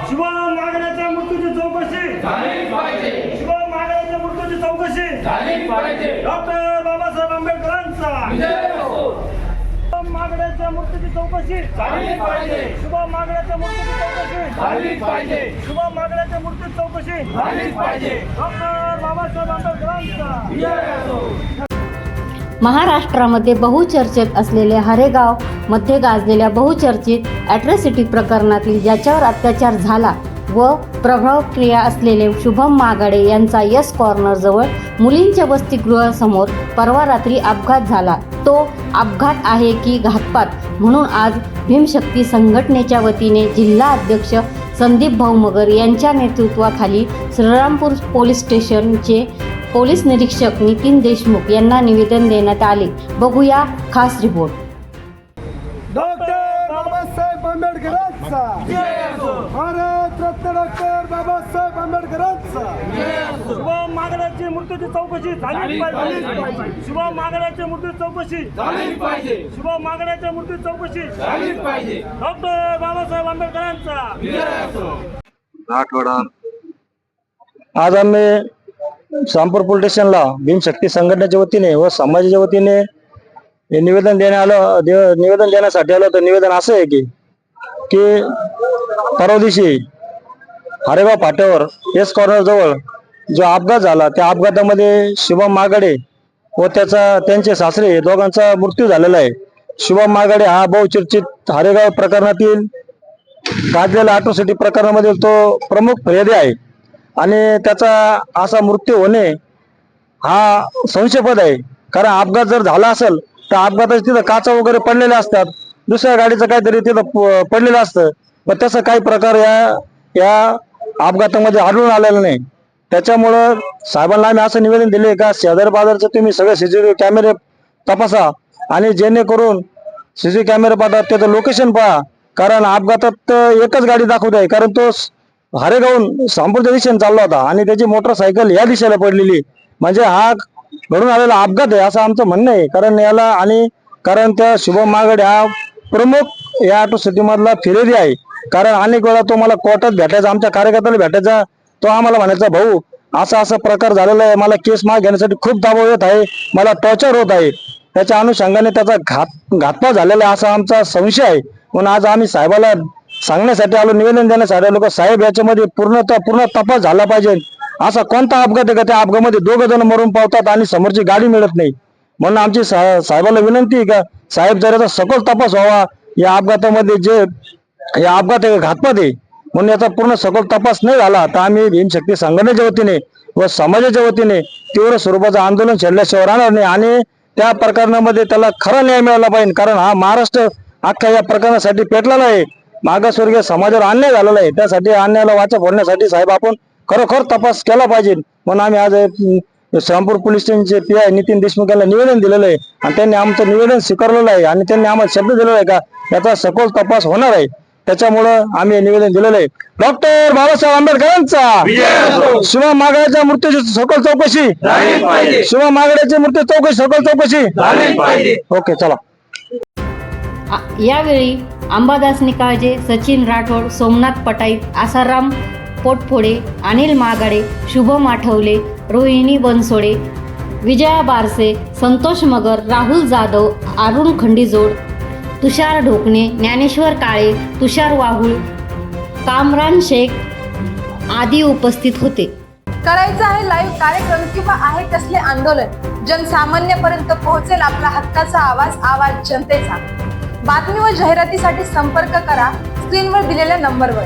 शुभम मागण्याच्या मृत्यूची चौकशी झालीच पाहिजे. शुभम मागण्याच्या मृत्यूची चौकशी झालीच पाहिजे. डॉक्टर बाबासाहेब आंबेडकरांचा विजय असो. शुभम मागण्याच्या मृत्यूची चौकशी झालीच पाहिजे. शुभम मागण्याच्या मृत्यूची चौकशी झालीच पाहिजे. शुभम मागण्याच्या मृत्यूची चौकशी झालीच पाहिजे. डॉक्टर बाबासाहेब आंबेडकरांचा विजय असो. महाराष्ट्रामध्ये बहुचर्चेत असलेले हरेगाव मध्ये गाजलेल्या बहुचर्चित ॲट्रॉसिटी प्रकरणातील ज्याच्यावर अत्याचार झाला व प्रभावक्रिया असलेले शुभम मागाडे यांचा यस कॉर्नरजवळ मुलींच्या वसतिगृहासमोर परवा रात्री अपघात झाला. तो अपघात आहे की घातपात म्हणून आज भीमशक्ती संघटनेच्या वतीने जिल्हा अध्यक्ष संदीप भाऊ मगर यांच्या नेतृत्वाखाली श्रीरामपूर पोलीस स्टेशनचे पोलीस निरीक्षक नितीन देशमुख यांना निवेदन देण्यात आले. बघूया खास रिपोर्ट. डॉक्टर बाबासाहेब आंबेडकरांचा विजय असो. भारत रत्न डॉक्टर बाबासाहेब आंबेडकरांचा विजय असो. शुभम मागण्याची मृत्यूची चौकशी झालीच पाहिजे शुभम मागण्याच्या मृत्यूची चौकशी झालीच पाहिजे. शुभम मागण्याच्या मृत्यूची चौकशी झालीच पाहिजे. डॉक्टर बाबासाहेब आंबेडकरांचा विजय असो. आज आम्ही श्रीरामपूर पोलीस स्टेशनला भीमशक्ती संघटनेच्या वतीने व समाजाच्या वतीने हे निवेदन देण्यासाठी आलो. तर निवेदन असं आहे की परवा दिवशी हरेगाव फाट्यावर एस कॉर्नर जवळ जो अपघात झाला त्या अपघातामध्ये शुभम मागाडे व त्यांचे सासरे हे दोघांचा मृत्यू झालेला आहे. शुभम मागाडे हा बहुचर्चित हरेगाव प्रकरणातील गाजलेल्या ॲट्रॉसिटी प्रकरणामधील तो प्रमुख फिर्यादी आहे आणि त्याचा असा मृत्यू होणे हा संशयास्पद आहे. कारण अपघात जर झाला असेल तर अपघाताचे तिथं काचा वगैरे पडलेल्या असतात, दुसऱ्या गाडीचं काहीतरी तिथं पडलेलं असतं, पण तसं काही प्रकार या अपघातामध्ये आढळून आलेला नाही. त्याच्यामुळं साहेबांना आम्ही असं निवेदन दिले का शेजारी बाजारचे तुम्ही सगळे सीसीटीव्ही कॅमेरे तपासा आणि जेणेकरून सीसीटीव्ही कॅमेरे पाहतात त्याचं लोकेशन पहा. कारण अपघातात एकच गाडी दाखवत आहे, कारण तो हरेगावून श्रीरामपूरच्या दिशेने चालला होता आणि त्याची मोटरसायकल या दिशेला पडलेली, म्हणजे हा घडून आलेला अपघात आहे असं आमचं म्हणणं आहे. कारण त्या शुभम मागाडे हा प्रमुख या ॲट्रॉसिटी मधला फिर्यादी आहे. कारण अनेक वेळा तो मला कोर्टात भेटायचा, आमच्या कार्यकर्त्याला भेटायचा, तो आम्हाला म्हणायचा भाऊ असा प्रकार झालेला आहे, मला केस मागे घेण्यासाठी खूप दबाव येत आहे, मला टॉर्चर होत आहे. त्याच्या अनुषंगाने त्याचा घातपात झालेला आहे असा आमचा संशय आहे. म्हणून आज आम्ही साहेबाला सांगण्यासाठी आलो, निवेदन देण्यासाठी आलो. साहेब याच्यामध्ये पूर्ण तपास झाला पाहिजे. असा कोणता अपघात आहे का त्या अपघातामध्ये दोघं जण मरून पावतात आणि समोरची गाडी मिळत नाही. म्हणून आमची साहेबाला विनंती आहे का साहेब जर याचा सखोल तपास व्हावा. या अपघातामध्ये जे अपघात आहे घातपात आहे म्हणून याचा पूर्ण सखोल तपास नाही झाला तर आम्ही भीमशक्ती संघटनेच्या वतीने व समाजाच्या वतीने तीव्र स्वरूपाचं आंदोलन छेडल्याशिवाय राहणार नाही आणि त्या प्रकरणामध्ये त्याला खरा न्याय मिळाला पाहिजे. कारण हा महाराष्ट्र अख्खा या प्रकरणासाठी पेटलेला आहे. मागासवर्गीय समाजावर अन्याय झालेला आहे, त्यासाठी अन्यायाला वाचा फोडण्यासाठी साहेब आपण खरोखर तपास केला पाहिजे. म्हणून आम्ही आज श्रीरामपूर पोलीस स्टेशनचे PI नितीन देशमुख यांना निवेदन दिलेलं आहे आणि त्यांनी आमचं निवेदन स्वीकारलेलं आहे आणि त्यांनी आम्हाला शब्द दिलेला आहे का याचा सखोल तपास होणार आहे. त्याच्यामुळं आम्ही निवेदन दिलेलं आहे. डॉक्टर बाबासाहेब आंबेडकरांचा शुभम मागाड्याच्या मृत्यूची सखोल चौकशी, शुभम मागाड्याची मृत्यू चौकशी सखोल चौकशी. ओके चला. यावेळी अंबादास निकाळजे, सचिन राठोड, सोमनाथ पटाईत, आसाराम पोटफोडे, अनिल मागाडे, शुभम आठवले, रोहिणी बनसोडे, विजया बारसे, संतोष मगर, राहुल जाधव, अरुण खंडीजोड, तुषार ढोकणे, ज्ञानेश्वर काळे, तुषार वाहुळ, कामरान शेख आदी उपस्थित होते. करायचं आहे लाईव्ह कार्यक्रम किंवा आहे कसले आंदोलन जनसामान्यपर्यंत पोहोचेल आपला हक्काचा आवाज जनतेचा. बातमी व जाहिरातीसाठी संपर्क करा स्क्रीनवर दिलेल्या नंबरवर.